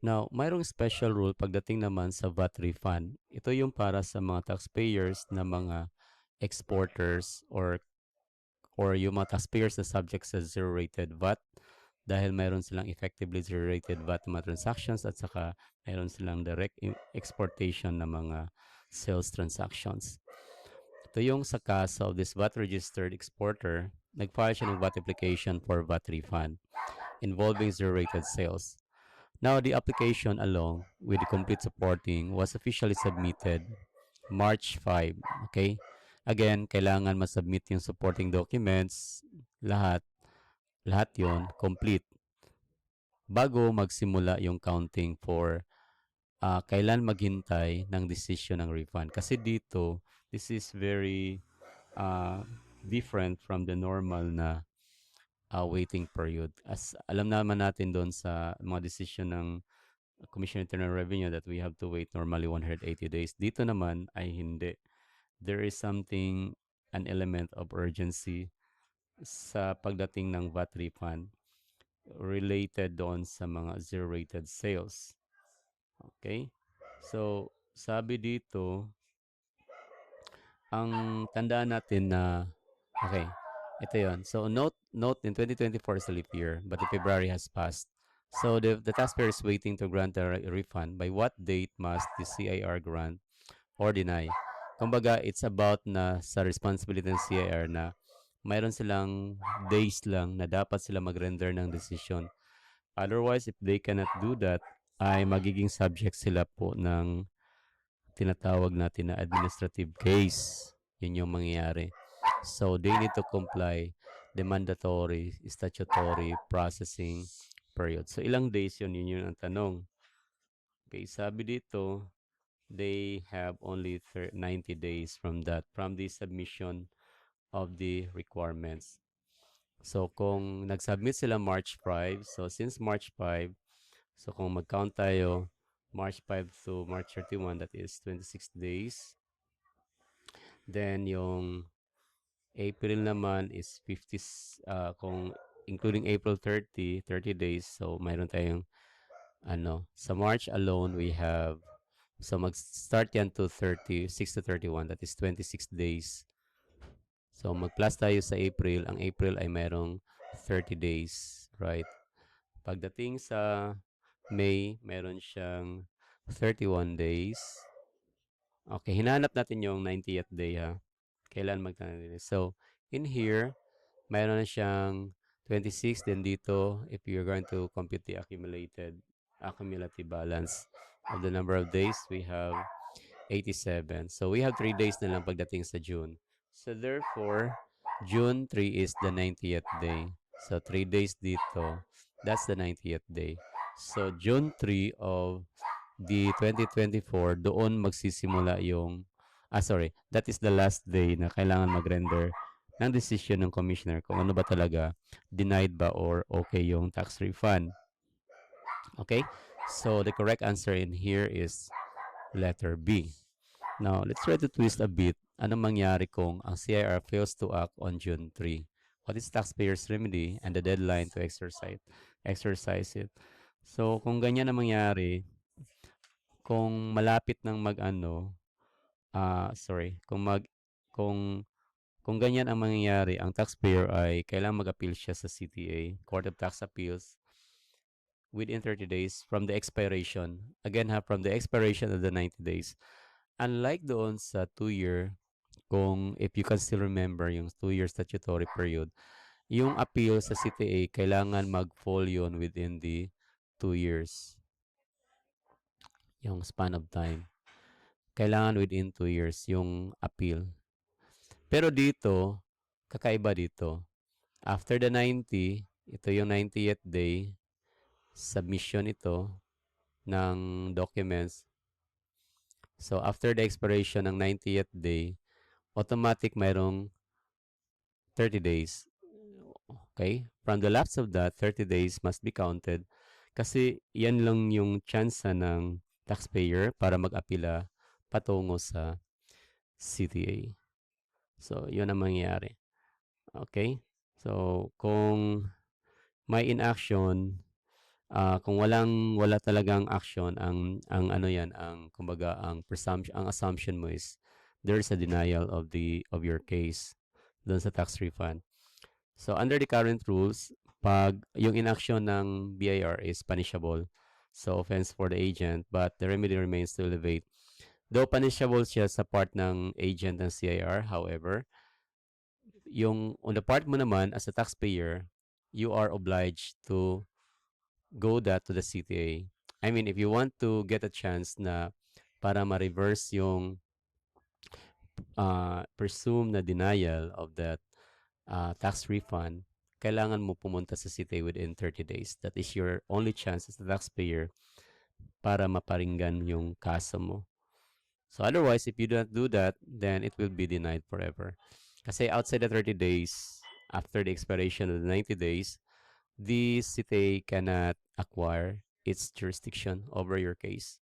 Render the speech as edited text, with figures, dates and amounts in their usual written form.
Now, mayroong special rule pagdating naman sa VAT refund. Ito yung para sa mga taxpayers na mga exporters or yung mga taxpayers na subject sa zero-rated VAT dahil mayroon silang effectively zero-rated VAT na mga transactions at saka mayroon silang direct exportation na mga sales transactions. Ito yung sa kaso of this VAT-registered exporter, nag-file siya ng VAT application for VAT refund involving zero-rated sales. Now, the application along with the complete supporting was officially submitted March 5. Okay? Again, kailangan masubmit yung supporting documents, lahat, lahat yon complete, bago magsimula yung counting for kailan maghintay ng decision ng refund. Kasi dito, this is very uh, different from the normal na waiting period. As alam naman natin doon sa mga decision ng Commission on Internal Revenue that we have to wait normally 180 days. Dito naman ay hindi. There is something, an element of urgency sa pagdating ng VAT refund related doon sa mga zero-rated sales. Okay? So, sabi dito, ang tandaan natin na, okay, ito yon. So, note in 2024 is a leap year, but the February has passed. So, the taxpayer is waiting to grant a refund. By what date must the CIR grant or deny? Kumbaga, it's about na sa responsibility ng CIR na mayroon silang days lang na dapat sila mag-render ng decision. Otherwise, if they cannot do that, ay magiging subject sila po ng tinatawag natin na administrative case. Yun yung mangyayari. So, they need to comply the mandatory statutory processing period. So, ilang days yun? Yun yung ang tanong. Okay, sabi dito, they have only 90 days from that, from the submission of the requirements. So, kung nag-submit sila March 5, so since March 5, so kung mag-count tayo, March 5 to March 31, that is 26 days. Then, yung April naman is 50, kung including April 30, 30 days. So, mayroon tayong, sa March alone, we have, so mag-start yan to 36 to 31, that is 26 days. So, mag-plus tayo sa April. Ang April ay mayroong 30 days, right? Pagdating sa May, meron siyang 31 days. Okay, hinanap natin yung 90th day ha. Kailan magtanong. So, in here, mayroon na siyang 26. Then dito, if you're going to compute the accumulative balance of the number of days, we have 87. So, we have 3 days na lang pagdating sa June. So, therefore, June 3 is the 90th day. So, 3 days dito. That's the 90th day. So, June 3 of the 2024, doon magsisimula yung, that is the last day na kailangan mag-render ng decision ng commissioner kung ano ba talaga, denied ba or okay yung tax refund. Okay? So, the correct answer in here is letter B. Now, let's try to twist a bit. Anong mangyari kung ang CIR fails to act on June 3? What is taxpayer's remedy and the deadline to exercise it? So, kung ganyan ang mangyari, kung malapit ng kung kung ganyan ang mangyayari, ang taxpayer ay kailangan mag-appeal siya sa CTA, Court of Tax Appeals, within 30 days from the expiration. Again ha, from the expiration of the 90 days. Unlike doon sa 2-year, kung if you can still remember yung 2-year statutory period, yung appeal sa CTA, kailangan mag-fall yun within the 2 years. Yung span of time. Kailangan within 2 years yung appeal. Pero dito, kakaiba dito. After the 90, ito yung 90th day, submission ito ng documents. So, after the expiration ng 90th day, automatic mayroong 30 days. Okay? From the lapse of that, 30 days must be counted kasi yan lang yung chance ng taxpayer para mag-apila patungo sa CTA. So, yun ang mangyayari. Okay? So, kung may inaction, Kung wala talagang action, ang ano 'yan, ang kumbaga ang assumption mo is there's a denial of your case do'n sa tax refund. So, under the current rules, 'pag yung inaction ng BIR is punishable, so offense for the agent, but the remedy remains to elevate. Though punishable siya sa part ng agent ng CIR, however, yung on the part mo naman as a taxpayer, you are obliged to go that to the CTA. I mean, if you want to get a chance na para ma-reverse yung presumed na denial of that tax refund, kailangan mo pumunta sa CTA within 30 days. That is your only chance as a taxpayer para maparinggan yung kaso mo. So otherwise, if you don't do that, then it will be denied forever. Kasi outside the 30 days, after the expiration of the 90 days, the CTA cannot acquire its jurisdiction over your case.